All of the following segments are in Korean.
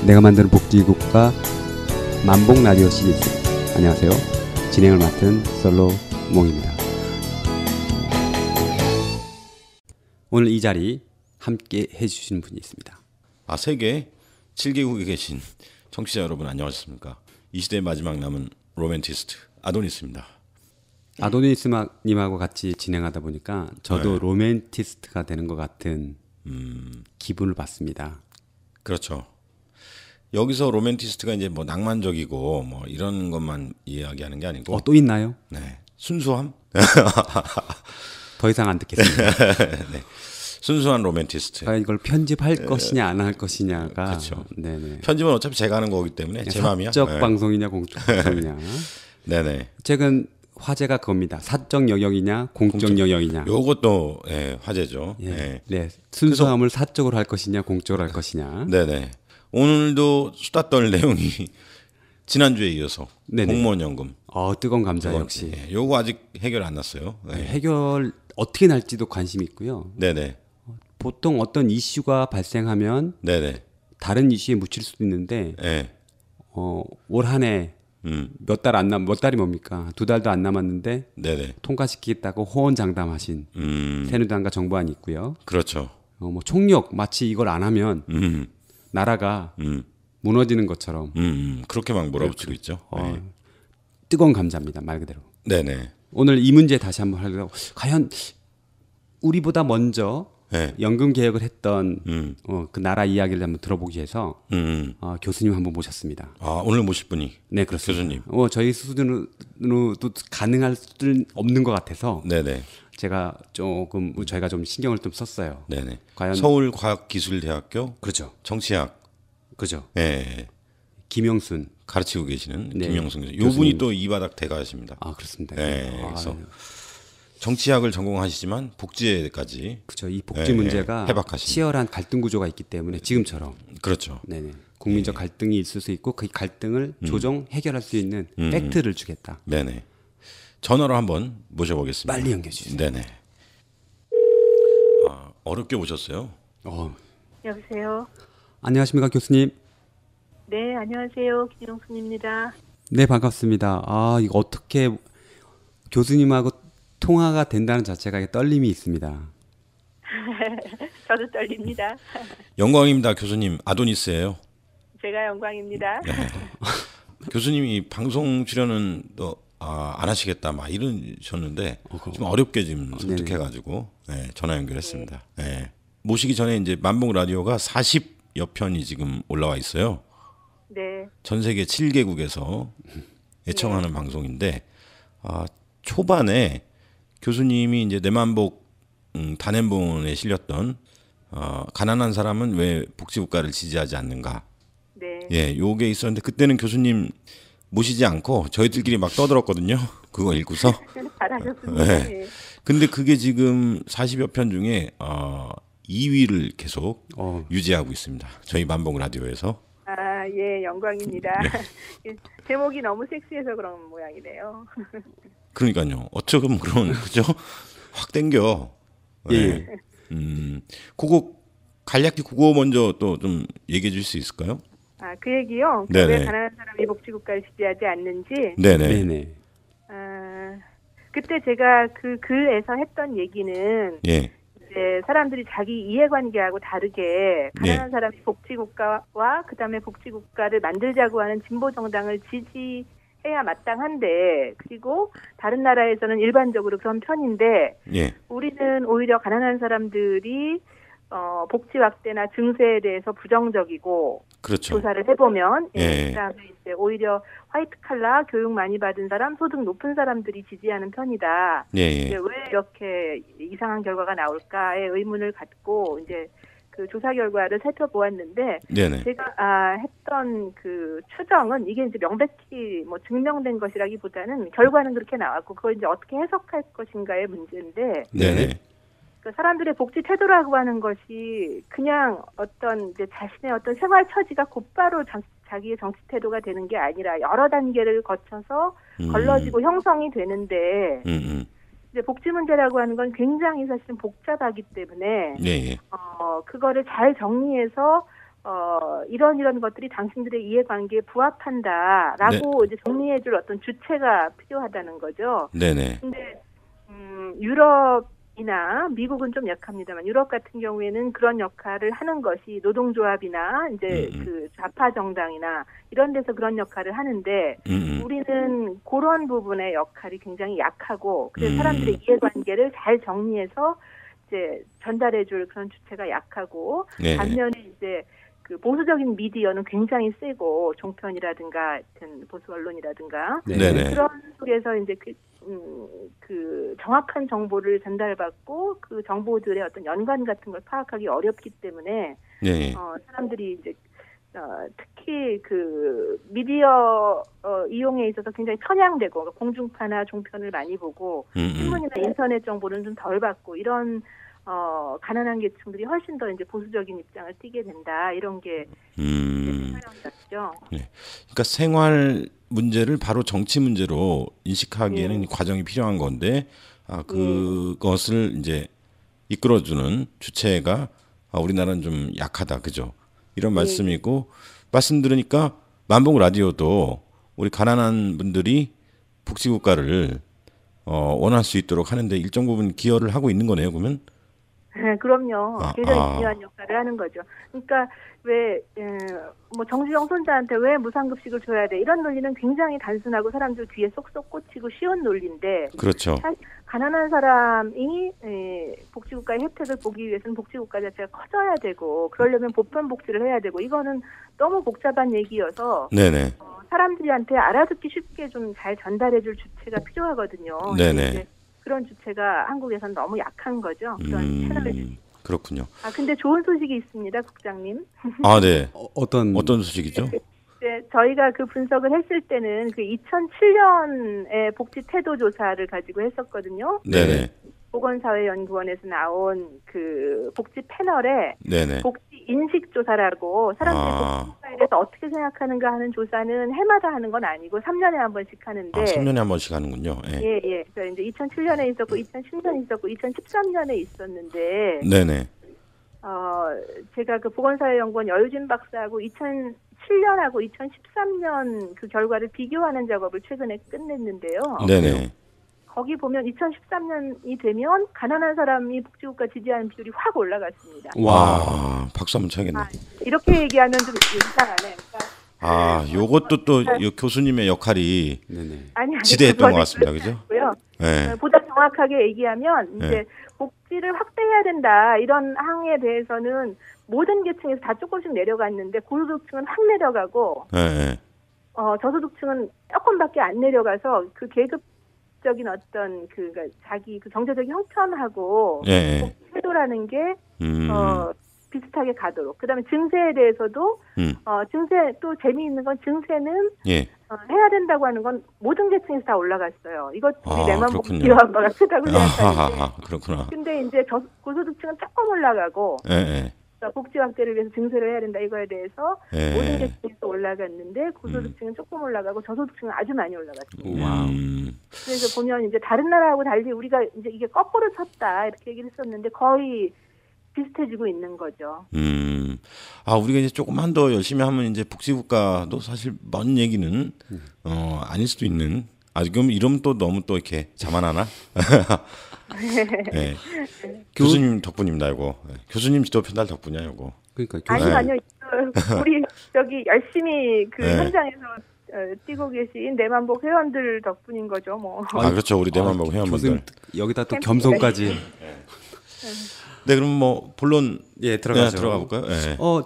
내가 만드는 복지국가 만복 라디오 시리즈. 안녕하세요. 진행을 맡은 솔로 몽입니다. 오늘 이 자리 함께 해주시는 분이 있습니다. 세계 7개국에 계신 청취자 여러분 안녕하십니까. 이 시대의 마지막 남은 로맨티스트 아도니스입니다. 아도니스님하고 같이 진행하다 보니까 저도 로맨티스트가 되는 것 같은 기분을 받습니다. 그렇죠. 여기서 로맨티스트가 이제 뭐 낭만적이고 뭐 이런 것만 이야기하는 게 아니고 또 있나요? 네. 순수함? 더 이상 안 듣겠습니다. 네. 순수한 로맨티스트. 이걸 편집할 것이냐 안 할 것이냐가 그렇죠. 네네. 편집은 어차피 제가 하는 거기 때문에 제 마음이야. 사적 방송이냐 공적 방송이냐. 네네. 최근 화제가 그겁니다. 사적 영역이냐 공적 영역이냐. 요것도 화제죠. 네. 순수함을 사적으로 할 것이냐 공적으로 할 것이냐. 네네. 오늘도 수다 떨 내용이 지난주에 이어서 네네. 공무원연금. 뜨거운 감자 역시. 요거 아직 해결 안 났어요. 네. 해결 어떻게 날지도 관심이 있고요. 네네. 보통 어떤 이슈가 발생하면 네네. 다른 이슈에 묻힐 수도 있는데 네. 올 한 해 몇 달이 뭡니까? 2달도 안 남았는데 네네. 통과시키겠다고 호언장담하신 새누리당과 정부안이 있고요. 그렇죠. 뭐 총력 마치 이걸 안 하면 나라가 무너지는 것처럼 그렇게 막 몰아붙이고 있죠. 네. 뜨거운 감자입니다. 말 그대로. 네네. 오늘 이 문제 다시 한번 하려고 과연 우리보다 먼저 네. 연금 개혁을 했던 그 나라 이야기를 한번 들어보기 위해서 교수님 한번 모셨습니다. 오늘 모실 분이 네, 그렇습니다. 교수님. 저희 수준으로도 가능할 수는 없는 것 같아서 네네. 제가 저희가 좀 신경을 좀 썼어요. 네네. 과연 서울과학기술대학교 그렇죠. 정치학 그죠. 네. 김영순 가르치고 계시는 네. 김영순 교수. 요 분이 또 이 바닥 대가십니다. 그렇습니다. 네. 그래서 정치학을 전공하시지만 복지에까지 그렇죠. 이 복지 문제가 해박하십니다. 치열한 갈등 구조가 있기 때문에 지금처럼 그렇죠. 네네. 국민적 갈등이 있을 수 있고 그 갈등을 조정 해결할 수 있는 팩트를 주겠다. 네네. 전화로 한번 모셔보겠습니다. 빨리 연결 주세요. 네네. 어렵게 오셨어요. 여보세요. 안녕하십니까 교수님. 네, 안녕하세요. 김영순입니다. 네, 반갑습니다. 이거 어떻게 교수님하고 통화가 된다는 자체가 떨림이 있습니다. 저도 떨립니다. 영광입니다. 교수님. 아도니스예요. 제가 영광입니다. 네. 교수님이 방송 출연은 안 하시겠다 막 이러셨는데 좀 어렵게 지금 설득해가지고 전화 연결했습니다. 네. 모시기 전에 이제 만복 라디오가 40여 편이 지금 올라와 있어요. 네. 전 세계 7개국에서 애청하는 방송인데 초반에 교수님이 이제 내만복 단행본에 실렸던 가난한 사람은 왜 복지국가를 지지하지 않는가. 네. 예, 요게 있었는데 그때는 교수님 모시지 않고 저희들끼리 막 떠들었거든요. 그거 읽고서. 잘하셨습니다. 네. 근데 그게 지금 40여 편 중에 2위를 계속 유지하고 있습니다. 저희 만복 라디오에서. 예, 영광입니다. 제목이 너무 섹시해서 그런 모양이네요. 그러니까요. 어쩌면 그런 그죠? 확 땡겨. 예. 그거 간략히 그거 먼저 또 좀 얘기해 줄 수 있을까요? 그 얘기요. 왜 가난한 사람이 복지국가를 지지하지 않는지. 네네. 그때 제가 그 글에서 했던 얘기는 이제 사람들이 자기 이해관계하고 다르게 가난한 사람이 복지국가와 그다음에 복지국가를 만들자고 하는 진보정당을 지지해야 마땅한데 그리고 다른 나라에서는 일반적으로 그런 편인데 우리는 오히려 가난한 사람들이 복지 확대나 증세에 대해서 부정적이고 그렇죠. 조사를 해보면 그다음에 이제 오히려 화이트 칼라 교육 많이 받은 사람, 소득 높은 사람들이 지지하는 편이다. 이제 왜 이렇게 이상한 결과가 나올까의 의문을 갖고 이제 그 조사 결과를 살펴보았는데 제가 했던 그 추정은 이게 이제 명백히 뭐 증명된 것이라기보다는 결과는 그렇게 나왔고 그걸 이제 어떻게 해석할 것인가의 문제인데. 그 사람들의 복지 태도라고 하는 것이 그냥 어떤 이제 자신의 어떤 생활 처지가 곧바로 자기의 정치 태도가 되는 게 아니라 여러 단계를 거쳐서 걸러지고 형성이 되는데 이제 복지 문제라고 하는 건 굉장히 사실은 복잡하기 때문에 그거를 잘 정리해서 이런 것들이 당신들의 이해관계에 부합한다라고 이제 정리해줄 어떤 주체가 필요하다는 거죠. 네네. 근데 유럽이나 미국은 좀 약합니다만 유럽 같은 경우에는 그런 역할을 하는 것이 노동조합이나 이제 그 좌파 정당이나 이런 데서 그런 역할을 하는데 우리는 그런 부분의 역할이 굉장히 약하고 그래서 사람들의 이해관계를 잘 정리해서 이제 전달해줄 그런 주체가 약하고 반면에 이제 그 보수적인 미디어는 굉장히 세고 종편이라든가 하여튼 보수 언론이라든가 그런 속에서 이제 그 정확한 정보를 전달받고 그 정보들의 어떤 연관 같은 걸 파악하기 어렵기 때문에 사람들이 이제 특히 그 미디어 이용에 있어서 굉장히 편향되고 그러니까 공중파나 종편을 많이 보고 신문이나 인터넷 정보는 좀 덜 받고 이런 가난한 계층들이 훨씬 더 이제 보수적인 입장을 띠게 된다 이런 게 사연이었죠. 네. 그러니까 생활 문제를 바로 정치 문제로 인식하기에는 과정이 필요한 건데 그것을 이제 이끌어주는 주체가 우리나라는 좀 약하다, 그죠? 이런 말씀이고 말씀 들으니까 만복 라디오도 우리 가난한 분들이 복지국가를 원할 수 있도록 하는데 일정 부분 기여를 하고 있는 거네요, 그러면? 네, 그럼요. 굉장히 중요한 역할을 하는 거죠. 그러니까 왜 뭐 정주영 손자한테 왜 무상급식을 줘야 돼? 이런 논리는 굉장히 단순하고 사람들 귀에 쏙쏙 꽂히고 쉬운 논리인데 그렇죠. 가난한 사람이 복지국가의 혜택을 보기 위해서는 복지국가 자체가 커져야 되고 그러려면 보편복지를 해야 되고 이거는 너무 복잡한 얘기여서 사람들한테 알아듣기 쉽게 좀 잘 전달해줄 주체가 필요하거든요. 네네. 그런 주체가 한국에서는 너무 약한 거죠. 그런 채널을. 그렇군요. 근데 좋은 소식이 있습니다, 국장님. 네. 어떤 소식이죠? 네, 저희가 그 분석을 했을 때는 그 2007년에 복지 태도 조사를 가지고 했었거든요. 네네. 보건사회연구원에서 나온 그 복지 패널에 복지 인식 조사라고 사람들이 복지사에 대해서 어떻게 생각하는가 하는 조사는 해마다 하는 건 아니고 3년에 한 번씩 하는데 3년에 한 번씩 하는군요. 예. 그래서 이제 2007년에 있었고 2010년에 있었고 2013년에 있었는데 제가 그 보건사회연구원 여유진 박사하고 2007년하고 2013년 그 결과를 비교하는 작업을 최근에 끝냈는데요. 네네. 거기 보면 2013년이 되면 가난한 사람이 복지국가 지지하는 비율이 확 올라갔습니다. 와, 박수 한번 쳐야겠네. 이렇게 얘기하면 좀 이상하네. 그러니까 요것도 또 교수님의 역할이 지대했던 것 같습니다. 그죠? 네. 보다 정확하게 얘기하면 이제 복지를 확대해야 된다. 이런 항에 대해서는 모든 계층에서 다 조금씩 내려갔는데 고소득층은 확 내려가고 저소득층은 조금밖에 안 내려가서 그 계급적인 어떤 그러니까 자기 그 경제적 형편하고 태도라는 게 비슷하게 가도록. 그다음에 증세에 대해서도 증세 또 재미있는 건 증세는 해야 된다고 하는 건 모든 계층에서 다 올라갔어요. 이것 우리 내만 보고 기여한 바가 크다고 생각하는데. 그렇구나. 근데 이제 고소득층은 조금 올라가고 복지 확대를 위해서 증세를 해야 된다 이거에 대해서 모든 계층에서 올라갔는데 고소득층은 조금 올라가고 저소득층은 아주 많이 올라갔습니다. 그래서 보면 이제 다른 나라하고 달리 우리가 이제 이게 거꾸로 섰다 이렇게 얘기를 했었는데 거의 비슷해지고 있는 거죠. 우리가 이제 조금만 더 열심히 하면 이제 복지국가도 사실 먼 얘기는 아닐 수도 있는. 지금 이러면 또 너무 또 이렇게 자만하나? 교수님 덕분입니다, 이거. 교수님 지도 편달 덕분이야, 이거. 그러니까 아니요. 우리 저기 열심히 그 현장에서 뛰고 계신 내만복 회원들 덕분인 거죠, 뭐. 그렇죠, 우리 내만복 회원분들. 여기다 또 겸손까지. 네, 그럼 뭐 본론 들어가죠. 들어가 볼까요?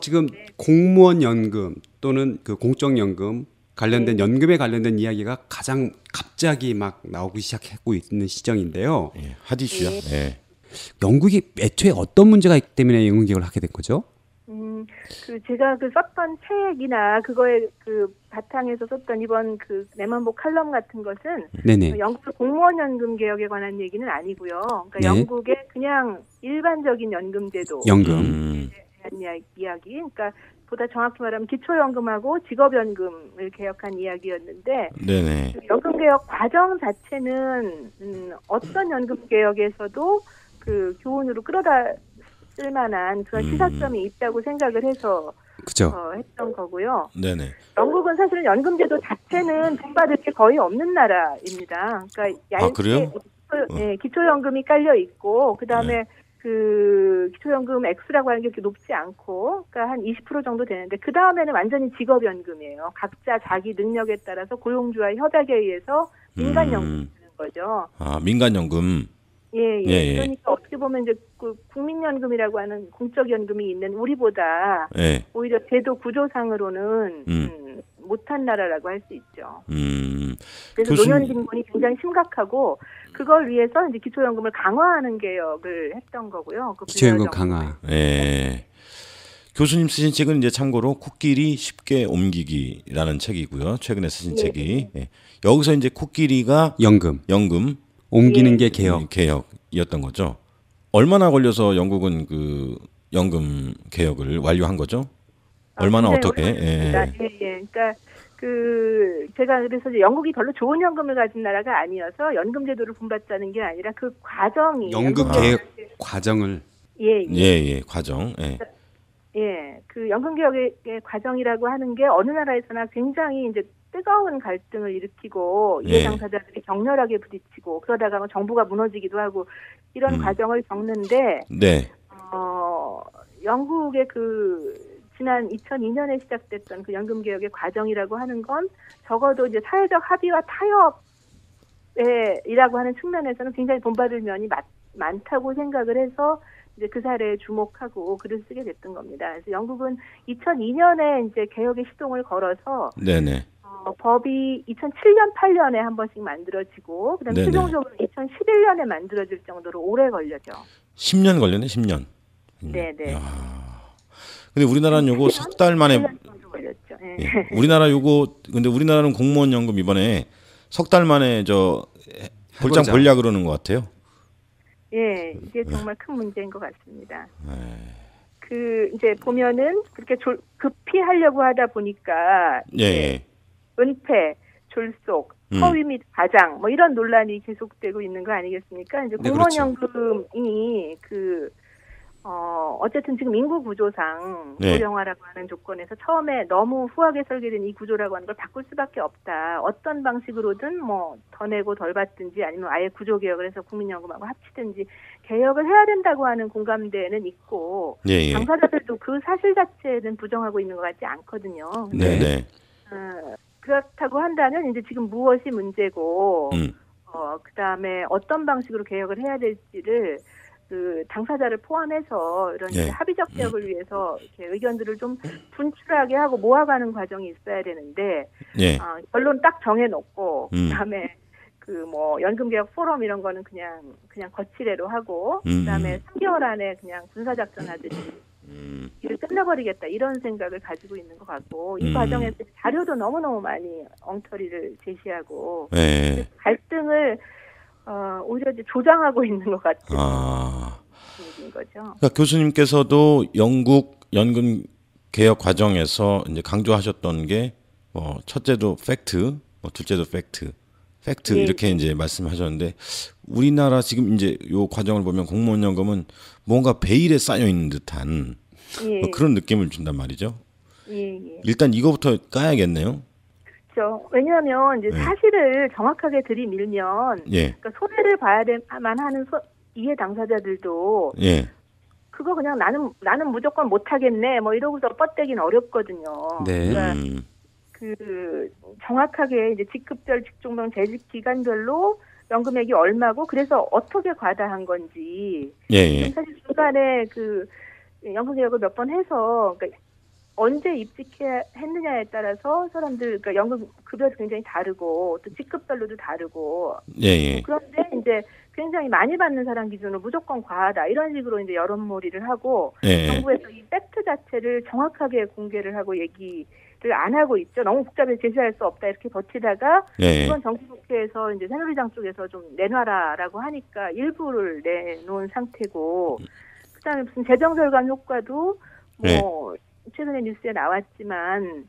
지금 공무원 연금 또는 그 공적 연금 관련된 연금에 관련된 이야기가 가장 갑자기 막 나오기 시작하고 있는 시점인데요. 핫이슈야. 영국이 애초에 어떤 문제가 있기 때문에 연금 개혁을 하게 된 거죠? 그 제가 그 썼던 책이나 그거에 그 바탕에서 썼던 이번 그 내만복 칼럼 같은 것은 영국 공무원 연금 개혁에 관한 얘기는 아니고요. 그러니까 영국의 그냥 일반적인 연금 제도 대한 이야기. 그러니까 보다 정확히 말하면 기초연금하고 직업연금을 개혁한 이야기였는데 그 연금 개혁 과정 자체는 어떤 연금 개혁에서도 그 교훈으로 끌어다 쓸만한 그런 시사점이 있다고 생각을 해서 그죠. 했던 거고요. 네네. 영국은 사실은 연금제도 자체는 돈 받을 게 거의 없는 나라입니다. 그러니까 얇게 그래요? 기초연금이 깔려 있고 그다음에 그 기초연금 액수라고 하는 게 그렇게 높지 않고, 그러니까 한 20% 정도 되는데 그 다음에는 완전히 직업연금이에요. 각자 자기 능력에 따라서 고용주와 협약에 의해서 민간연금을 주는 거죠. 민간연금. 예. 그러니까 어떻게 보면 이제 그 국민연금이라고 하는 공적연금이 있는 우리보다 오히려 제도 구조상으로는 못한 나라라고 할 수 있죠. 그래서 노년 빈곤이 굉장히 심각하고 그걸 위해서 이제 기초연금을 강화하는 개혁을 했던 거고요. 그 기초연금 강화. 교수님 쓰신 책은 이제 참고로 코끼리 쉽게 옮기기라는 책이고요. 최근에 쓰신 책이 여기서 이제 코끼리가 연금 옮기는 게 개혁이었던 거죠. 얼마나 걸려서 영국은 그 연금 개혁을 완료한 거죠? 얼마나 어떻게? 그러니까 그 제가 그래서 이제 영국이 별로 좋은 연금을 가진 나라가 아니어서 연금 제도를 본받자는 게 아니라 그 과정이 연금 개혁 과정을 과정. 그 연금 개혁의 과정이라고 하는 게 어느 나라에서나 굉장히 이제 뜨거운 갈등을 일으키고 이해 당사자들이 격렬하게 부딪히고 그러다가 정부가 무너지기도 하고 이런 과정을 겪는데 영국의 그 지난 2002년에 시작됐던 그 연금 개혁의 과정이라고 하는 건 적어도 이제 사회적 합의와 타협이라고 하는 측면에서는 굉장히 본받을 면이 많다고 생각을 해서 이제 그 사례에 주목하고 글을 쓰게 됐던 겁니다. 그래서 영국은 2002년에 이제 개혁의 시동을 걸어서 법이 2007년, 8년에 한 번씩 만들어지고 그다음에 최종적으로 2011년에 만들어질 정도로 오래 걸렸죠. 10년 걸렸네, 10년. 네네. 근데 우리나라는 요거 석 달 만에 걸렸죠. 근데 우리나라는 공무원 연금 이번에 석 달 만에 볼장 벌려 그러는 것 같아요. 이게 정말 큰 문제인 것 같습니다. 그 이제 보면은 그렇게 급히 하려고 하다 보니까 은폐, 졸속, 허위 및 과장 뭐 이런 논란이 계속되고 있는 거 아니겠습니까? 이제 공무원연금이 어쨌든 지금 인구 구조상 고령화라고 하는 조건에서 처음에 너무 후하게 설계된 이 구조라고 하는 걸 바꿀 수밖에 없다. 어떤 방식으로든 뭐 더 내고 덜 받든지 아니면 아예 구조 개혁을 해서 국민연금하고 합치든지 개혁을 해야 된다고 하는 공감대는 있고 당사자들도 그 사실 자체는 부정하고 있는 것 같지 않거든요. 그렇다고 한다면 이제 지금 무엇이 문제고 그다음에 어떤 방식으로 개혁을 해야 될지를 그 당사자를 포함해서 이런 합의적 개혁을 위해서 이렇게 의견들을 좀 분출하게 하고 모아가는 과정이 있어야 되는데 결론 딱 정해놓고 그다음에 그 뭐 연금 개혁 포럼 이런 거는 그냥 거치대로 하고 그다음에 3개월 안에 그냥 군사작전 하듯이 일을 끝내버리겠다 이런 생각을 가지고 있는 것 같고 이 과정에서 자료도 너무너무 많이 엉터리를 제시하고 갈등을 오히려 이제 조장하고 있는 것 같은 분위기인 거죠. 그러니까 교수님께서도 영국 연금 개혁 과정에서 이제 강조하셨던 게 첫째도 팩트, 둘째도 팩트 이렇게 이제 말씀하셨는데 우리나라 지금 이제 요 과정을 보면 공무원 연금은 뭔가 베일에 쌓여 있는 듯한 그런 느낌을 준단 말이죠. 일단 이거부터 까야겠네요. 그렇죠. 왜냐하면 이제 사실을 정확하게 들이밀면 그러니까 손해를 봐야만 하는 이해 당사자들도 그거 그냥 나는 무조건 못하겠네 뭐 이러고서 뻗대기는 어렵거든요. 그러니까 그 정확하게 이제 직급별, 직종별, 재직 기간별로 연금액이 얼마고 그래서 어떻게 과다한 건지 사실 중간에 그 연금 개혁을 몇 번 해서 그러니까 언제 입직했느냐에 따라서 사람들 그러니까 연금 급여도 굉장히 다르고 또 직급별로도 다르고 그런데 이제 굉장히 많이 받는 사람 기준으로 무조건 과하다 이런 식으로 이제 여론몰이를 하고 정부에서 이 팩트 자체를 정확하게 공개를 하고 얘기를 안 하고 있죠. 너무 복잡해서 제시할 수 없다 이렇게 버티다가 이번 정치국회에서 이제 새누리당 쪽에서 좀 내놔라라고 하니까 일부를 내놓은 상태고 그다음에 무슨 재정절감 효과도 뭐 최근에 뉴스에 나왔지만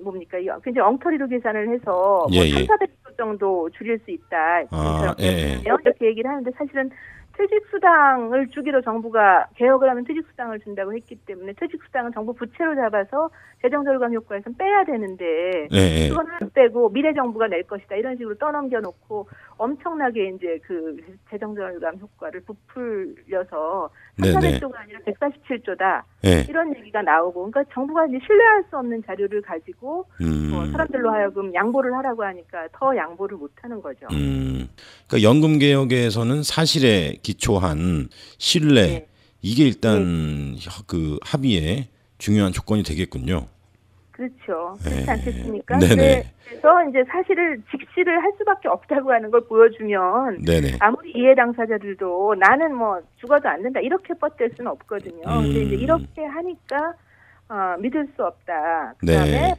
뭡니까 굉장히 엉터리로 계산을 해서 뭐 3,400조 정도 줄일 수 있다 이렇게 얘기를 하는데 사실은 퇴직수당을 주기로 정부가 개혁을 하면 퇴직수당을 준다고 했기 때문에 퇴직수당은 정부 부채로 잡아서 재정절감 효과에서는 빼야 되는데 네. 그건 안 빼고 미래 정부가 낼 것이다 이런 식으로 떠넘겨 놓고 엄청나게 이제 그 재정절감 효과를 부풀려서 3,400조가 아니라 147조다 네. 이런 얘기가 나오고 그러니까 정부가 이제 신뢰할 수 없는 자료를 가지고 사람들로 하여금 양보를 하라고 하니까 더 양보를 못 하는 거죠. 그러니까 연금 개혁에서는 사실에 기초한 신뢰 네. 이게 일단 그 합의의 중요한 조건이 되겠군요. 그렇죠. 그렇지 네. 않겠습니까? 네네. 그래서 이제 사실을 직시를 할 수밖에 없다고 하는 걸 보여주면 네네. 아무리 이해 당사자들도 나는 뭐 죽어도 안 된다 이렇게 뻗댈 수는 없거든요. 근데 이제 이렇게 하니까 믿을 수 없다. 그다음에 네.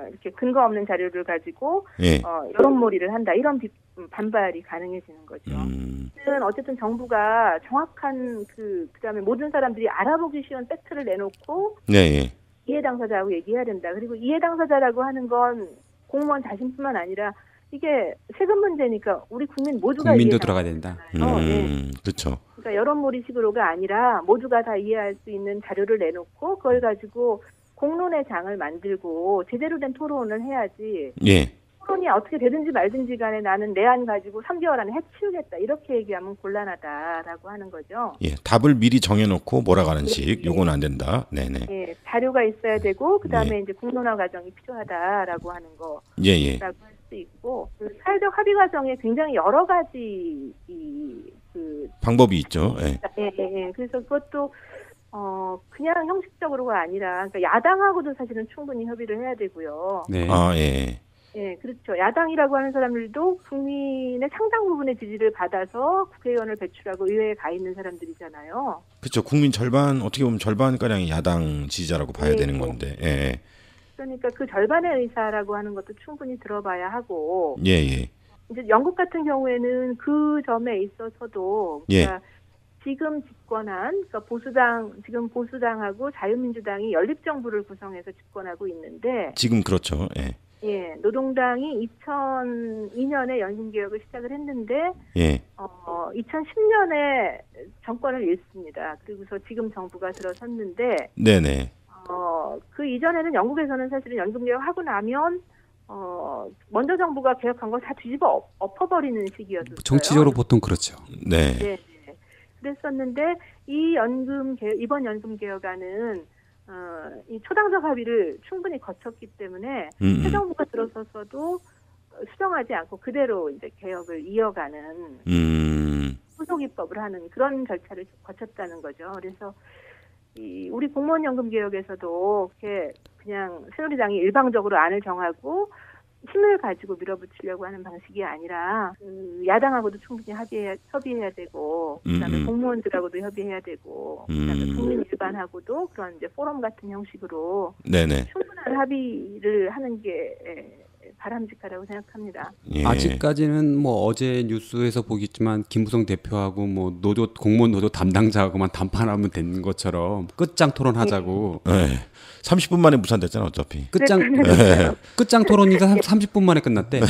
이렇게 근거 없는 자료를 가지고 예. 여론몰이를 한다 이런 반발이 가능해지는 거죠. 어쨌든 정부가 정확한 그다음에 모든 사람들이 알아보기 쉬운 팩트를 내놓고 네. 이해 당사자하고 얘기해야 된다. 그리고 이해 당사자라고 하는 건 공무원 자신뿐만 아니라 이게 세금 문제니까 우리 국민 모두가 국민도 들어가야 된다. 네. 그렇죠. 그러니까 여론몰이식으로가 아니라 모두가 다 이해할 수 있는 자료를 내놓고 그걸 가지고 공론의 장을 만들고 제대로 된 토론을 해야지. 예. 토론이 어떻게 되든지 말든지 간에 나는 내 안 가지고 3개월 안에 해치우겠다. 이렇게 얘기하면 곤란하다라고 하는 거죠. 예. 답을 미리 정해놓고 몰아가는 식. 요건 안 된다. 네네. 예. 자료가 있어야 되고 그다음에 예. 이제 공론화 과정이 필요하다라고 하는 거. 예예. 라고 할 수 있고 사회적 합의 과정에 굉장히 여러 가지 방법이 있죠. 예. 예. 그래서 그것도 그냥 형식적으로가 아니라 그러니까 야당하고도 사실은 충분히 협의를 해야 되고요. 네. 아 예. 예, 그렇죠. 야당이라고 하는 사람들도 국민의 상당 부분의 지지를 받아서 국회의원을 배출하고 의회에 가 있는 사람들이잖아요. 그렇죠. 국민 절반 어떻게 보면 절반 가량이 야당 지지자라고 봐야 예. 되는 건데. 예. 그러니까 그 절반의 의사라고 하는 것도 충분히 들어봐야 하고. 예예. 이제 영국 같은 경우에는 그 점에 있어서도 그러니까 지금 집권한 그러니까 지금 보수당하고 자유민주당이 연립정부를 구성해서 집권하고 있는데 지금 그렇죠. 예. 예, 노동당이 2002년에 연금개혁을 시작을 했는데 예. 2010년에 정권을 잃습니다. 그리고서 지금 정부가 들어섰는데 네네. 그 이전에는 영국에서는 사실은 연금개혁하고 나면 먼저 정부가 개혁한 거 다 뒤집어 엎어버리는 시기였어요. 정치적으로 보통 그렇죠. 네. 네. 그랬었는데 이번 연금개혁안은 이 초당적 합의를 충분히 거쳤기 때문에 새 정부가 들어섰어도 수정하지 않고 그대로 이제 개혁을 이어가는 후속 입법을 하는 그런 절차를 거쳤다는 거죠. 그래서 우리 공무원연금 개혁에서도 그냥 새누리당이 일방적으로 안을 정하고 힘을 가지고 밀어붙이려고 하는 방식이 아니라 야당하고도 충분히 협의해야 되고 그다음에 공무원들하고도 협의해야 되고 그다음에 국민 일반하고도 그런 이제 포럼 같은 형식으로 네네. 충분한 합의를 하는 게 바람직하다고 생각합니다. 예. 아직까지는 뭐 어제 뉴스에서 보겠지만 김부성 대표하고 뭐 공무원 노조 담당자하고만 담판하면 되는 것처럼 끝장 토론하자고. 네. 30분 만에 무산됐잖아 어차피. 끝장 토론이 30분 만에 끝났대.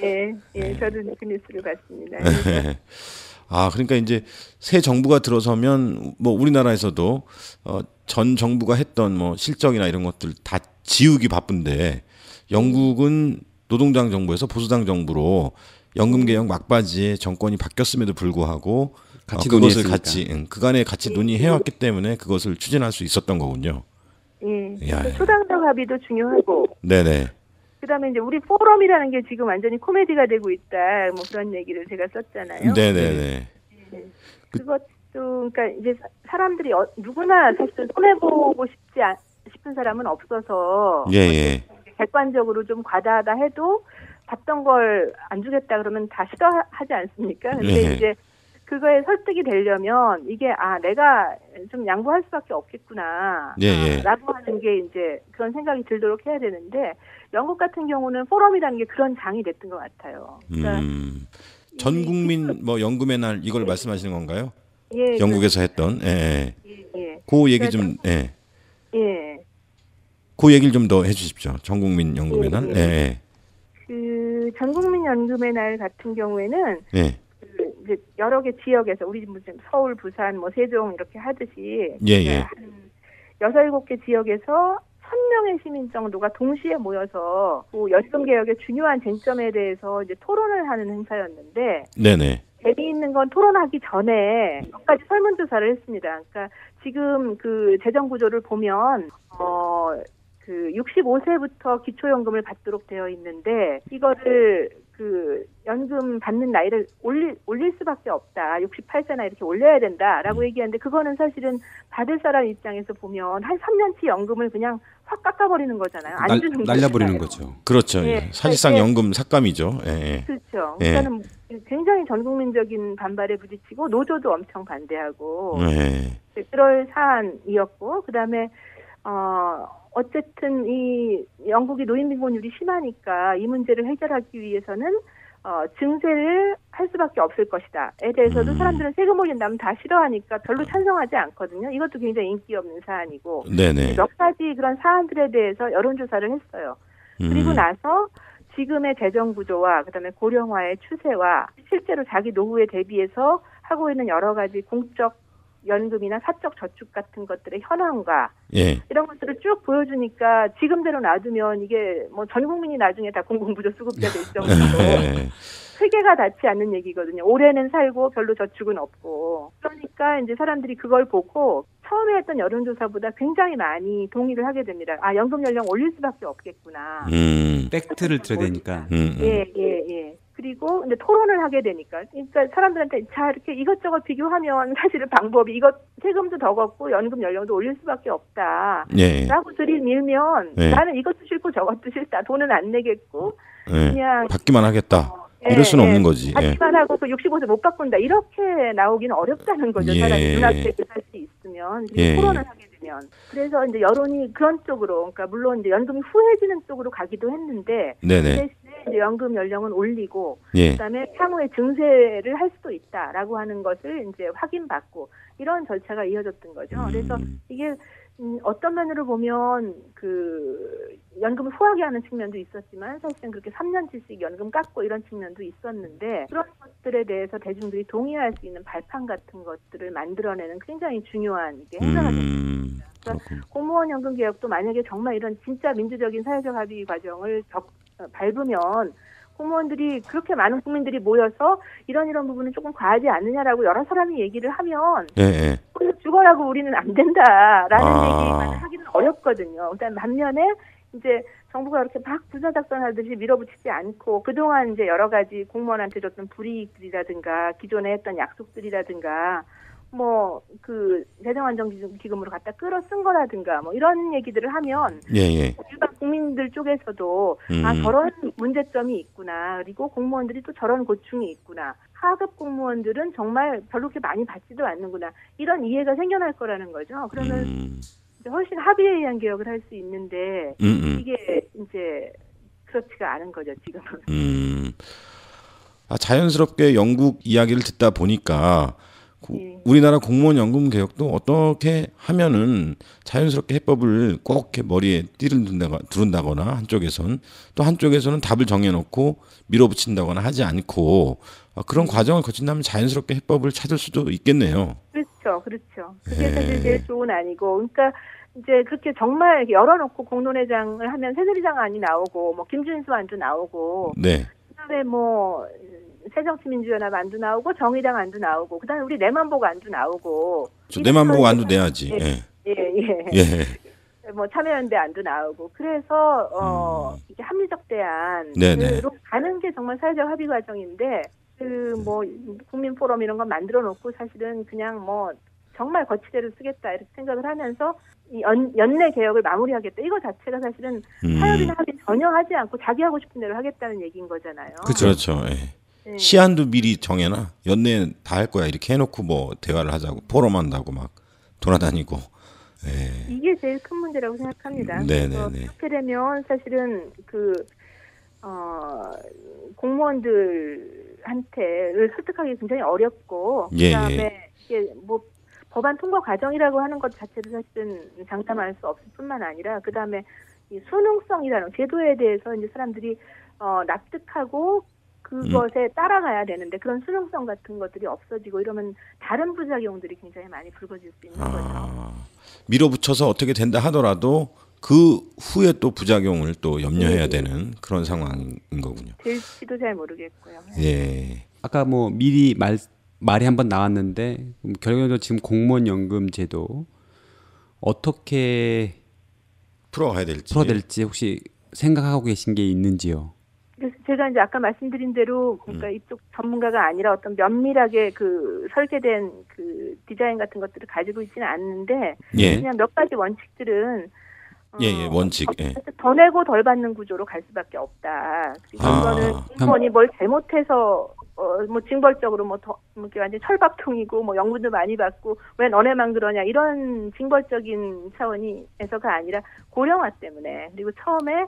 예, 저도 그 뉴스를 봤습니다. 그러니까 이제 새 정부가 들어서면 뭐 우리나라에서도 전 정부가 했던 뭐 실정이나 이런 것들 다 지우기 바쁜데 영국은 노동당 정부에서 보수당 정부로 연금 개혁 막바지에 정권이 바뀌었음에도 불구하고 그것을 그간에 같이 논의해왔기 때문에 그것을 추진할 수 있었던 거군요. 예. 초당적 합의도 중요하고. 네네. 그다음에 이제 우리 포럼이라는 게 지금 완전히 코미디가 되고 있다. 뭐 그런 얘기를 제가 썼잖아요. 네네네. 그것도 그러니까 이제 사람들이 누구나 사실 손해 보고 싶은 사람은 없어서. 예. 객관적으로 좀 과다하다 해도 받던 걸 안 주겠다 그러면 다 싫어하지 않습니까? 근데 이제 그거에 설득이 되려면 이게 내가 좀 양보할 수밖에 없겠구나 라고 하는 게 이제 그런 생각이 들도록 해야 되는데 영국 같은 경우는 포럼이라는 게 그런 장이 됐던 것 같아요. 그러니까 전 국민 뭐 연금의 날 이걸 말씀하시는 건가요? 예. 영국에서 했던 예. 그 얘기 좀 그 얘기를 좀 더 해주십시오. 전국민 연금의 날. 그 전국민 연금의 날 같은 경우에는 이제 여러 개 지역에서 우리 무슨 서울, 부산, 뭐 세종 이렇게 하듯이 예. 한 6-7개 지역에서 1,000명의 시민 정도가 동시에 모여서 연금 개혁의 중요한 쟁점에 대해서 이제 토론을 하는 행사였는데 네네. 재미있는 건 토론하기 전에 몇 가지 설문조사를 했습니다. 그러니까 지금 그 재정 구조를 보면 그 65세부터 기초연금을 받도록 되어 있는데 이거를 그 연금 받는 나이를 올릴 수밖에 없다. 68세나 이렇게 올려야 된다라고 얘기하는데 그거는 사실은 받을 사람 입장에서 보면 한 3년치 연금을 그냥 확 깎아버리는 거잖아요. 안 주는 날려버리는 거죠. 그렇죠. 예. 사실상 연금 삭감이죠. 예. 그렇죠. 예. 그러니까는 굉장히 전국민적인 반발에 부딪히고 노조도 엄청 반대하고 그럴 사안이었고 그다음에 어쨌든 이 영국이 노인 빈곤율이 심하니까 이 문제를 해결하기 위해서는 증세를 할 수밖에 없을 것이다에 대해서도 사람들은 세금 올린다면 다 싫어하니까 별로 찬성하지 않거든요. 이것도 굉장히 인기 없는 사안이고 네네. 몇 가지 그런 사안들에 대해서 여론조사를 했어요. 그리고 나서 지금의 재정 구조와 그다음에 고령화의 추세와 실제로 자기 노후에 대비해서 하고 있는 여러 가지 공적 연금이나 사적 저축 같은 것들의 현황과 이런 것들을 쭉 보여주니까 지금대로 놔두면 이게 뭐 전 국민이 나중에 다 공공부조 수급자 될 정도로 세계가 닿지 않는 얘기거든요. 올해는 살고 별로 저축은 없고. 그러니까 이제 사람들이 그걸 보고 처음에 했던 여론조사보다 굉장히 많이 동의를 하게 됩니다. 아, 연금 연령 올릴 수밖에 없겠구나. 팩트를 들어야 되니까. 예. 그리고 근데 토론을 하게 되니까, 그러니까 사람들한테 자 이렇게 이것저것 비교하면 사실은 방법이 이것 세금도 더 걷고 연금 연령도 올릴 수밖에 없다라고 들이밀면 나는 이것도 싫고 저것도 싫다. 돈은 안 내겠고 그냥 받기만 하겠다. 이럴 수는 없는 거지. 받기만 하고 그 65세 못 바꾼다 이렇게 나오기는 어렵다는 거죠. 사람이 눈앞에 살 수 있으면 토론을 하게 되면. 그래서 이제 여론이 그런 쪽으로, 그러니까 물론 이제 연금이 후해지는 쪽으로 가기도 했는데 대신에 이제 연금 연령은 올리고 그다음에 향후에 증세를 할 수도 있다라고 하는 것을 이제 확인받고 이런 절차가 이어졌던 거죠. 그래서 이게 어떤 면으로 보면 그 연금을 후하게 하는 측면도 있었지만 사실은 그렇게 3년치씩 연금 깎고 이런 측면도 있었는데 그런 것들에 대해서 대중들이 동의할 수 있는 발판 같은 것들을 만들어내는 굉장히 중요한 이게 행사가 됐습니다. 그러니까 공무원 연금 개혁도 만약에 정말 이런 진짜 민주적인 사회적 합의 과정을 밟으면 공무원들이 그렇게 많은 국민들이 모여서 이런 부분은 조금 과하지 않느냐라고 여러 사람이 얘기를 하면 죽어라고 우리는 안 된다라는 얘기만 하기는 어렵거든요. 일단 반면에 이제 정부가 이렇게 막 부사작성하듯이 밀어붙이지 않고 그동안 이제 여러 가지 공무원한테 줬던 불이익들이라든가 기존에 했던 약속들이라든가 뭐 그 재정안정기금으로 갖다 끌어 쓴 거라든가 뭐 이런 얘기들을 하면 일반 국민들 쪽에서도 아 저런 문제점이 있구나. 그리고 공무원들이 또 저런 고충이 있구나. 하급 공무원들은 정말 별로 그렇게 많이 받지도 않는구나. 이런 이해가 생겨날 거라는 거죠. 그러면 이제 훨씬 합의에 의한 개혁을 할 수 있는데 이게 이제 그렇지가 않은 거죠, 지금은. 자연스럽게 영국 이야기를 듣다 보니까 우리나라 공무원 연금 개혁도 어떻게 하면은 자연스럽게 해법을 꼭 이렇게 머리에 띠를 두른다거나 또 한쪽에서는 답을 정해놓고 밀어붙인다거나 하지 않고 그런 과정을 거친다면 자연스럽게 해법을 찾을 수도 있겠네요. 그렇죠. 그게 사실 제일 좋은 아니고, 그러니까 이제 그렇게 정말 열어놓고 공론회장을 하면 새누리당안이 나오고, 뭐 김준수 안도 나오고, 그다음에 뭐 새정치민주연합 안도 나오고 정의당 안도 나오고 그다음에 우리 내만 보고 안도 나오고 내만 보고 안도 내야지. 뭐 참여연대 안도 나오고 그래서 이게 합리적 대안으로 가는 게 정말 사회적 합의 과정인데 그 뭐 국민 포럼 이런 거 만들어 놓고 사실은 그냥 뭐 정말 거치대로 쓰겠다 이렇게 생각을 하면서 이 연내 개혁을 마무리하겠다 이거 자체가 사실은 타협이나 합의 전혀 하지 않고 자기 하고 싶은 대로 하겠다는 얘기인 거잖아요. 그렇죠. 시한도 미리 정해놔. 연내에 다 할 거야. 이렇게 해놓고 뭐 대화를 하자고 포럼한다고 막 돌아다니고. 이게 제일 큰 문제라고 생각합니다. 그렇게 되면 사실은 그 공무원들한테를 설득하기 굉장히 어렵고 그다음에 이게 뭐 법안 통과 과정이라고 하는 것 자체도 사실은 장담할 수 없을 뿐만 아니라 그다음에 이 수능성이라는 제도에 대해서 이제 사람들이 납득하고 그것에 따라가야 되는데 그런 수능성 같은 것들이 없어지고 이러면 다른 부작용들이 굉장히 많이 불거질 수 있는 거죠. 밀어붙여서 어떻게 된다 하더라도 그 후에 또 부작용을 또 염려해야 되는 그런 상황인 거군요. 될지도 잘 모르겠고요. 예. 아까 뭐 미리 말이 한번 나왔는데 결국에는 지금 공무원 연금 제도 어떻게 풀어야 될지 혹시 생각하고 계신 게 있는지요? 그래서 제가 이제 아까 말씀드린 대로 그러니까 이쪽 전문가가 아니라 어떤 면밀하게 그 설계된 그 디자인 같은 것들을 가지고 있지는 않는데 그냥 몇 가지 원칙들은 원칙. 더 내고 덜 받는 구조로 갈 수밖에 없다. 그리고 이거는 공무원이 뭘 잘못해서 뭐 징벌적으로 이렇게 완전 철밥통이고 뭐 연금도 많이 받고 왜 너네만 그러냐 이런 징벌적인 차원에서가 아니라 고령화 때문에 그리고 처음에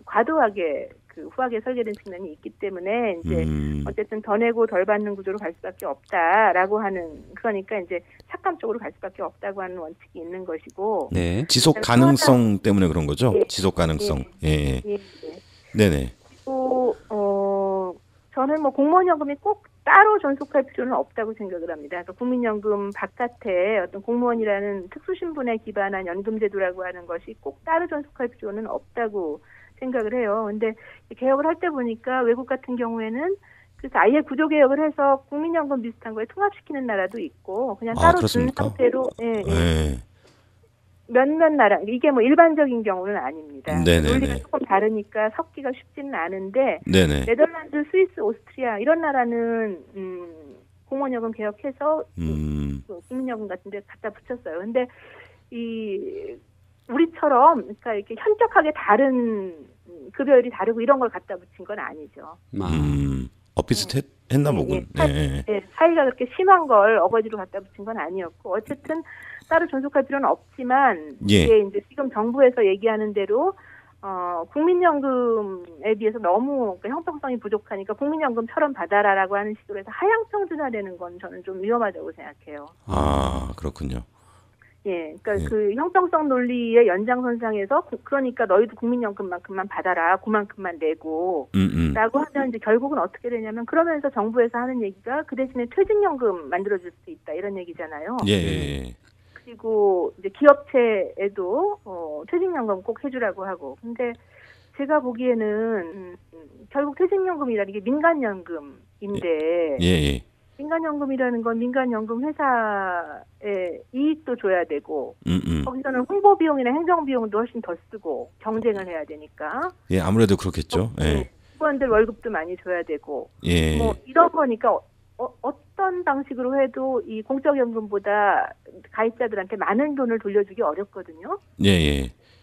과도하게 그 후하게 설계된 측면이 있기 때문에 이제 어쨌든 더 내고 덜 받는 구조로 갈 수밖에 없다라고 하는 그러니까 이제 삭감적으로 갈 수밖에 없다고 하는 원칙이 있는 것이고. 네. 지속 가능성 때문에 그런 거죠. 지속 가능성. 예. 네네. 그리고 저는 뭐 공무원연금이 꼭 따로 존속할 필요는 없다고 생각을 합니다. 그러니까 국민연금 바깥에 어떤 공무원이라는 특수신분에 기반한 연금제도라고 하는 것이 꼭 따로 존속할 필요는 없다고 생각을 해요. 근데 개혁을 할 때 보니까 외국 같은 경우에는 그래서 아예 구조개혁을 해서 국민연금 비슷한 거에 통합시키는 나라도 있고 그냥 따로 둔 상태로 몇몇 나라 이게 뭐 일반적인 경우는 아닙니다. 논리가 조금 다르니까 섞기가 쉽지는 않은데 네덜란드, 스위스, 오스트리아 이런 나라는 공무원연금 개혁해서 국민연금 같은 데 갖다 붙였어요. 근데 이 우리처럼 그러니까 이렇게 현격하게 다른 급여율이 다르고 이런 걸 갖다 붙인 건 아니죠. 비슷했나 보군. 차이가 그렇게 심한 걸 어거지로 갖다 붙인 건 아니었고 어쨌든 따로 존속할 필요는 없지만 이게 이제 지금 정부에서 얘기하는 대로 국민연금에 비해서 너무 형평성이 부족하니까 국민연금처럼 받아라라고 하는 식으로 해서 하향 평준화되는 건 저는 좀 위험하다고 생각해요. 그렇군요. 그러니까 그 형평성 논리의 연장선상에서 그러니까 너희도 국민연금만큼만 받아라, 그만큼만 내고 라고 하면 이제 결국은 어떻게 되냐면 그러면서 정부에서 하는 얘기가 그 대신에 퇴직연금 만들어줄 수 있다 이런 얘기잖아요. 그리고 이제 기업체에도 퇴직연금 꼭 해주라고 하고 근데 제가 보기에는 결국 퇴직연금이라는 게 민간연금인데 민간연금이라는 건 민간연금 회사에 이익도 줘야 되고 거기서는 홍보비용이나 행정비용도 훨씬 더 쓰고 경쟁을 해야 되니까 아무래도 그렇겠죠. 직원들 월급도 많이 줘야 되고 뭐 이런 거니까 어떤 방식으로 해도 이 공적연금보다 가입자들한테 많은 돈을 돌려주기 어렵거든요.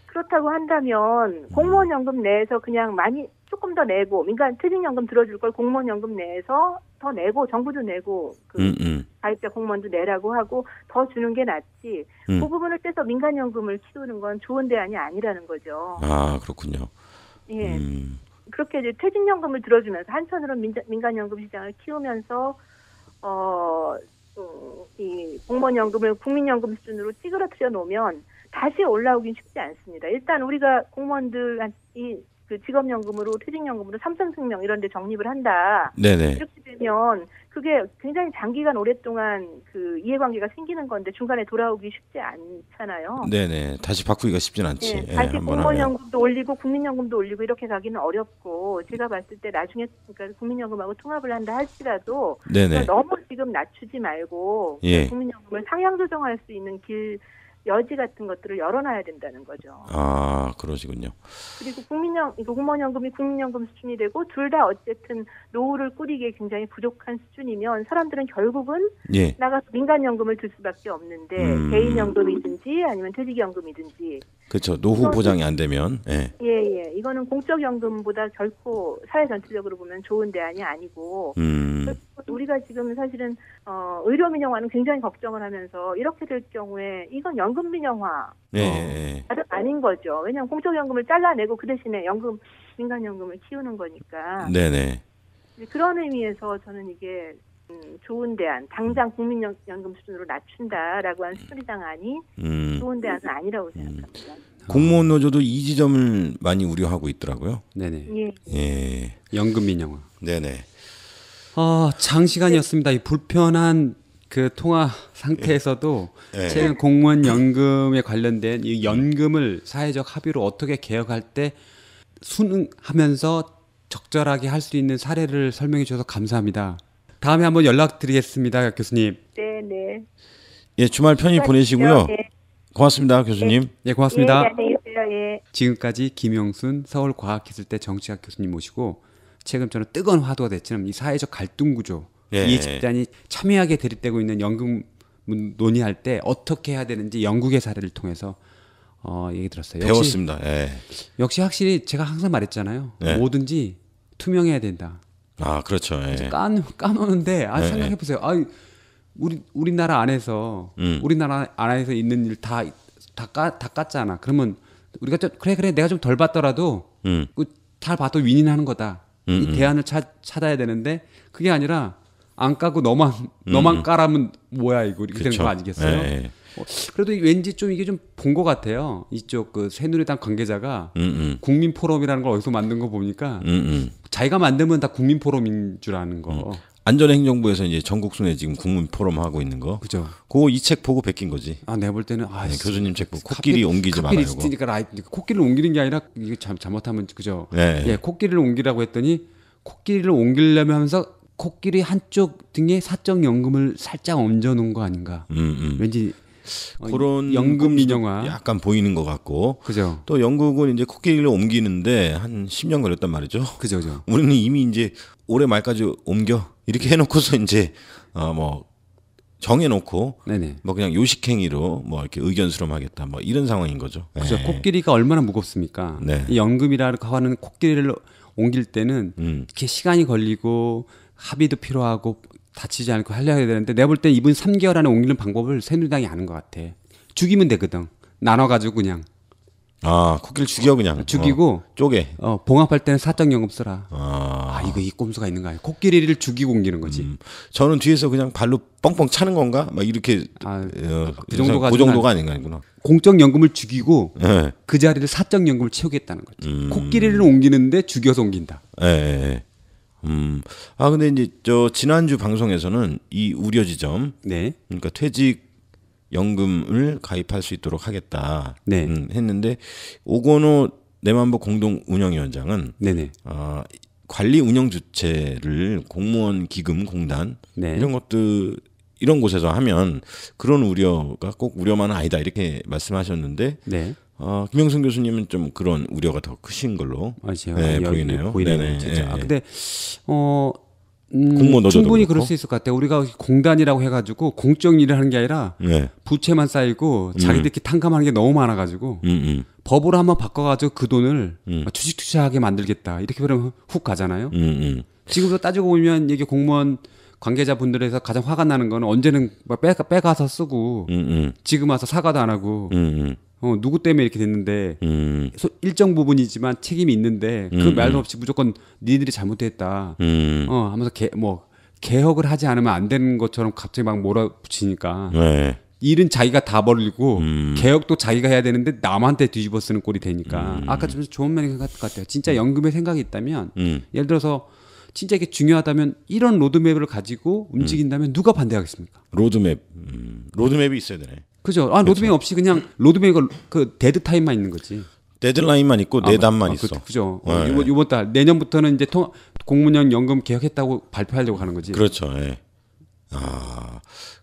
그렇다고 한다면 공무원연금 내에서 그냥 조금 더 내고 퇴직연금 들어줄 걸 공무원연금 내에서 더 내고 정부도 내고 가입자 공무원도 내라고 하고 더 주는 게 낫지. 그 부분을 떼서 민간연금을 키우는 건 좋은 대안이 아니라는 거죠. 그렇군요. 그렇게 이제 퇴직연금을 들어주면서 한편으로는 민간연금 시장을 키우면서 이 공무원연금을 국민연금 수준으로 찌그러뜨려 놓으면 다시 올라오긴 쉽지 않습니다. 일단 우리가 공무원들 그 직업연금으로 퇴직연금으로 삼성생명 이런 데 적립을 한다. 이렇게 되면 그게 굉장히 장기간 오랫동안 그 이해관계가 생기는 건데 중간에 돌아오기 쉽지 않잖아요. 다시 바꾸기가 쉽진 않지. 다시 공무원연금도 올리고 국민연금도 올리고 이렇게 가기는 어렵고 제가 봤을 때 나중에 그러니까 국민연금하고 통합을 한다 할지라도 너무 지금 낮추지 말고 국민연금을 상향 조정할 수 있는 여지 같은 것들을 열어놔야 된다는 거죠. 그러시군요. 그리고 공무원연금이 국민연금 수준이 되고 둘 다 어쨌든 노후를 꾸리기에 굉장히 부족한 수준이면 사람들은 결국은 나가서 민간연금을 들 수밖에 없는데 개인연금이든지 아니면 퇴직연금이든지 그렇죠. 노후 보장이 안 되면 이거는 공적연금보다 결코 사회 전체적으로 보면 좋은 대안이 아니고 우리가 지금 사실은 의료민영화는 굉장히 걱정을 하면서 이렇게 될 경우에 이건 연금민영화 아닌 거죠. 왜냐하면 공적연금을 잘라내고 그 대신에 민간연금을 키우는 거니까. 그런 의미에서 저는 이게 좋은 대안, 당장 국민연금 수준으로 낮춘다라고 하는 수리당안이 좋은 대안은 아니라고 생각합니다. 공무원 노조도 이 지점을 많이 우려하고 있더라고요. 네네. 예. 연금 민영화. 네네. 장시간이었습니다. 이 불편한 그 통화 상태에서도 최근 공무원 연금에 관련된 이 연금을 사회적 합의로 어떻게 개혁할 때 순응하면서 적절하게 할 수 있는 사례를 설명해 주셔서 감사합니다. 다음에 한번 연락드리겠습니다, 교수님. 네. 예, 주말 편히 보내시고요. 고맙습니다, 교수님. 네, 고맙습니다. 안녕히 계세요. 예. 지금까지 김영순 서울과학기술대 정치학 교수님 모시고 최근처럼 뜨거운 화두가 됐지만 이 사회적 갈등 구조, 이 집단이 첨예하게 대립되고 있는 연금 논의할 때 어떻게 해야 되는지 영국의 사례를 통해서 얘기 들었어요. 배웠습니다. 역시 확실히 제가 항상 말했잖아요. 뭐든지 투명해야 된다. 아, 그렇죠. 까놓는데 생각해 보세요. 우리나라 안에서 우리나라 안에서 있는 일 다 깠잖아. 그러면 우리가 좀 그래 내가 좀 덜 받더라도 잘 봐도 윈윈하는 거다. 이 대안을 찾아야 되는데 그게 아니라 안 까고 너만 까라면 뭐야 이거 이렇게 되는 거 아니겠어요? 그래도 왠지 좀 이게 좀 본 것 같아요. 이쪽 그 새누리당 관계자가 국민 포럼이라는 걸 어디서 만든 거 보니까 자기가 만들면 다 국민 포럼인 줄 아는 거. 안전행정부에서 이제 전국 순회 지금 국민 포럼 하고 있는 거. 그죠. 그거 이 책 보고 베낀 거지. 내가 볼 때는 교수님 책 보고 코끼리 옮기지 말아요. 코끼리를 옮기는 게 아니라 이게 잘못하면 그죠. 네. 코끼리를 옮기라고 했더니 코끼리를 옮기려면 하면서 코끼리 한쪽 등에 사적 연금을 살짝 얹어 놓은 거 아닌가. 왠지 그런 연금 민영화 약간 보이는 것 같고. 그죠. 또 영국은 이제 코끼리를 옮기는데 한 10년 걸렸단 말이죠. 그죠. 우리는 이미 이제 올해 말까지 옮겨 이렇게 해놓고서 이제 뭐 정해놓고 뭐 그냥 요식행위로 뭐 이렇게 의견 수렴하겠다 뭐 이런 상황인 거죠. 그죠. 코끼리가 얼마나 무겁습니까? 이 연금이라고 하는 코끼리를 옮길 때는 이렇게 시간이 걸리고 합의도 필요하고 다치지 않고 하려야 되는데 내가 볼 때 이분 3개월 안에 옮기는 방법을 새누리당이 아는 것 같아. 죽이면 되거든. 나눠가지고 그냥. 코끼리 죽여 그냥. 죽이고 쪼개. 봉합할 때는 사적연금 쓰라. 이거 이 꼼수가 있는 거야. 코끼리를 죽이고 옮기는 거지. 저는 뒤에서 그냥 발로 뻥뻥 차는 건가? 막 이렇게 그 정도가 아닌구나. 공적연금을 죽이고 그 자리를 사적연금을 채우겠다는 거지. 코끼리를 옮기는데 죽여서 옮긴다. 근데 이제 지난주 방송에서는 이 우려 지점, 그러니까 퇴직 연금을 가입할 수 있도록 하겠다 했는데 오건호 내만보 공동 운영위원장은 관리 운영 주체를 공무원 기금 공단 이런 것들 이런 곳에서 하면 그런 우려가 꼭 우려만은 아니다 이렇게 말씀하셨는데 김영순 교수님은 좀 그런 우려가 더 크신 걸로 보이네요. 진짜. 근데 충분히 그럴 수 있을 것 같아요. 우리가 공단이라고 해가지고 공적 일을 하는 게 아니라 부채만 쌓이고 자기들끼리 탕감하는 게 너무 많아가지고 법으로 한번 바꿔가지고 그 돈을 주식 투자하게 만들겠다 이렇게 그러면 훅 가잖아요. 지금도 따지고 보면 이게 공무원 관계자분들에서 가장 화가 나는 거는 언제는 빼가서 쓰고 지금 와서 사과도 안 하고 누구 때문에 이렇게 됐는데 일정 부분이지만 책임이 있는데 그 말도 없이 무조건 니들이 잘못했다 하면서 개혁을 하지 않으면 안 되는 것처럼 갑자기 막 몰아붙이니까 일은 자기가 다 벌리고 개혁도 자기가 해야 되는데 남한테 뒤집어 쓰는 꼴이 되니까 아까 좀 좋은 면인 것 같아요. 진짜 연금에 생각이 있다면 예를 들어서 진짜 이게 중요하다면 이런 로드맵을 가지고 움직인다면 누가 반대하겠습니까? 로드맵이 있어야 되네. 그죠. 로드맵 없이 그냥 로드맵 그 데드 타임만 있는 거지. 데드라인만 있고 내단만 있어. 그죠. 이번 달 내년부터는 이제 공무원 연금 개혁했다고 발표하려고 하는 거지. 그렇죠.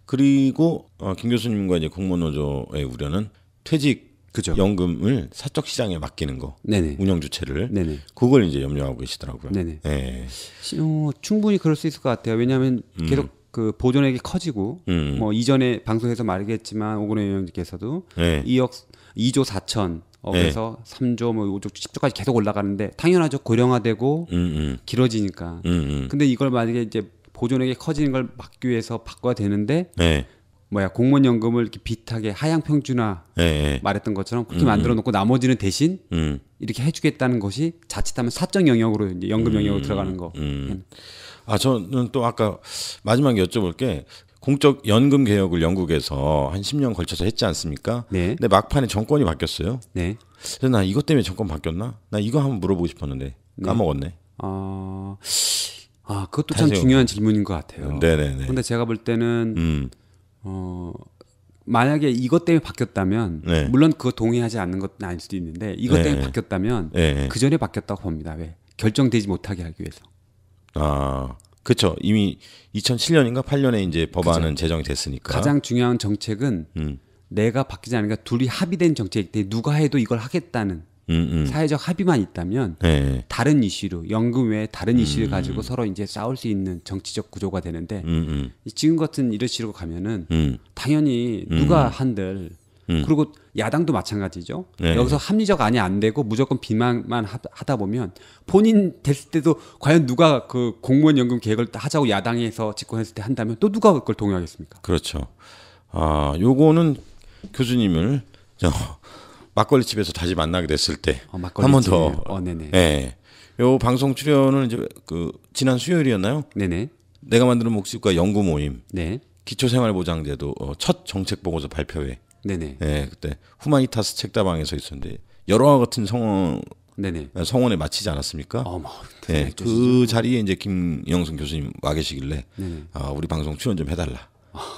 그리고 김 교수님과 이제 공무원 노조의 우려는 퇴직 연금을 사적 시장에 맡기는 거, 운영 주체를 그걸 이제 염려하고 계시더라고요. 충분히 그럴 수 있을 것 같아요. 왜냐하면 계속 그 보존액이 커지고 뭐 이전에 방송에서 말했지만 오건호 의원님께서도 2조 4천억에서 3조 뭐 5조 10조까지 계속 올라가는데 당연하죠. 고령화되고 길어지니까. 근데 이걸 만약에 이제 보존액이 커지는 걸 막기 위해서 바꿔야 되는데 공무원 연금을 이렇게 비슷하게 하향 평준화 말했던 것처럼 그렇게 만들어 놓고 나머지는 대신 이렇게 해주겠다는 것이 자칫하면 사적 영역으로 이제 연금 영역으로 들어가는 거. 저는 또 아까 마지막에 여쭤볼 게 공적 연금 개혁을 영국에서 한 10년 걸쳐서 했지 않습니까? 네. 근데 막판에 정권이 바뀌었어요. 네. 그래서 나 이것 때문에 정권 바뀌었나? 나 이거 한번 물어보고 싶었는데 까먹었네. 그것도 참 중요한 질문인 것 같아요. 네네네. 근데 제가 볼 때는 만약에 이것 때문에 바뀌었다면 네. 물론 그거 동의하지 않는 것은 아닐 수도 있는데 이것 때문에 바뀌었다면 그 전에 바뀌었다고 봅니다. 왜? 결정되지 못하게 하기 위해서. 그렇죠. 이미 2007년인가 8년에 이제 법안은 제정이 됐으니까. 가장 중요한 정책은 내가 바뀌지 않으니까 둘이 합의된 정책이기 때문에 누가 해도 이걸 하겠다는 사회적 합의만 있다면 다른 이슈로 연금 외에 다른 이슈를 가지고 서로 이제 싸울 수 있는 정치적 구조가 되는데 지금 같은 이런 식으로 가면은 당연히 누가 한들 그리고 야당도 마찬가지죠. 여기서 합리적 안이 안 되고 무조건 비난만 하다 보면 본인 됐을 때도 과연 누가 그 공무원 연금 계획을 하자고 야당에서 집권했을 때 한다면 또 누가 그걸 동의하겠습니까? 그렇죠. 요거는 교수님을 막걸리 집에서 다시 만나게 됐을 때 한 번 더. 네네. 네. 요 방송 출연을 이제 그 지난 수요일이었나요? 네네. 내가 만드는 목식과 연구 모임. 네. 기초생활보장제도 첫 정책 보고서 발표회. 네네. 네, 그때 후마니타스 책다방에서 있었는데 여러와 같은 성원에 마치지 않았습니까? 네, 그 자리에 이제 김영순 교수님 와 계시길래 우리 방송 출연 좀 해달라.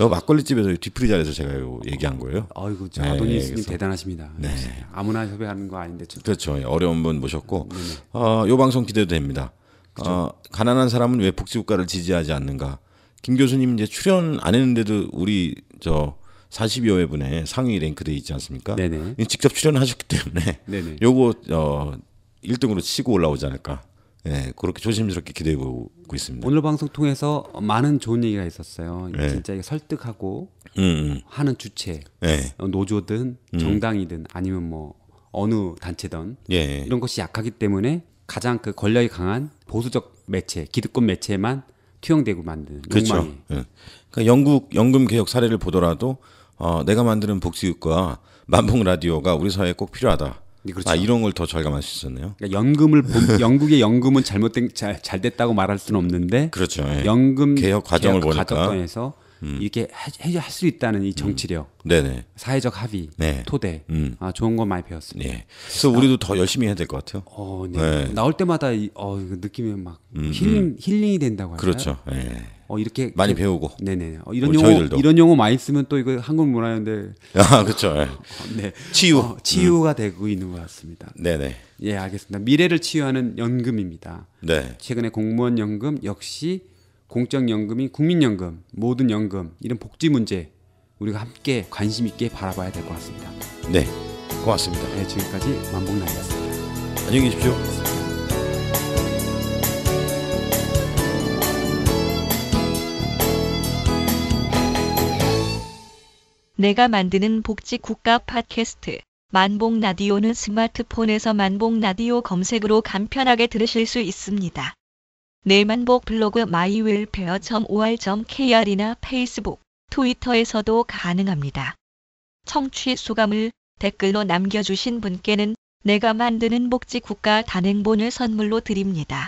요 막걸리집에서 뒤풀이 자리에서 제가 얘기한 거예요. 아이고, 아도니스님 대단하십니다. 네. 아무나 협의하는 거 아닌데. 그렇죠. 어려운 분 모셨고, 요 방송 기대도 됩니다. 가난한 사람은 왜 복지국가를 지지하지 않는가? 김 교수님 이제 출연 안 했는데도 우리 40여 회분의 상위 랭크돼 있지 않습니까? 네네. 직접 출연하셨기 때문에 네네. 요거 1등으로 치고 올라오지 않을까. 네, 그렇게 조심스럽게 기대해보고 있습니다. 오늘 방송 통해서 많은 좋은 얘기가 있었어요. 진짜 설득하고 하는 주체, 노조든 정당이든 아니면 뭐 어느 단체든 이런 것이 약하기 때문에 가장 그 권력이 강한 보수적 매체, 기득권 매체만 투영되고 만드는 욕망이. 그러니까 영국 연금 개혁 사례를 보더라도 내가 만드는 복지국가 만봉 라디오가 우리 사회에 꼭 필요하다. 그렇죠. 이런 걸 더 절감할 수 있었네요. 그러니까 영국의 연금은 잘 됐다고 말할 수는 없는데, 그렇죠. 연금 개혁 과정을 보니까 과정에서 이렇게 할 수 있다는 이 정치력, 사회적 합의, 토대, 좋은 거 많이 배웠습니다. 그래서 우리도 더 열심히 해야 될 것 같아요. 나올 때마다 느낌이 막 힐링이 된다고 할까요? 그렇죠. 이렇게 많이 배우고. 네네. 이런 용어 많이 쓰면 또 이거 한국 문화인데. 그렇죠. 네. 치유가 되고 있는 것 같습니다. 네네. 예, 알겠습니다. 미래를 치유하는 연금입니다. 네. 최근에 공무원 연금 역시 공적 연금인 국민연금, 모든 연금 이런 복지 문제 우리가 함께 관심 있게 바라봐야 될 것 같습니다. 네, 고맙습니다. 네, 지금까지 만봉나이였습니다. 안녕히 계십시오. 내가 만드는 복지국가 팟캐스트 만봉라디오는 스마트폰에서 만봉라디오 검색으로 간편하게 들으실 수 있습니다. 내만복 블로그 myWelfare.or.kr이나 페이스북, 트위터에서도 가능합니다. 청취 소감을 댓글로 남겨주신 분께는 내가 만드는 복지국가 단행본을 선물로 드립니다.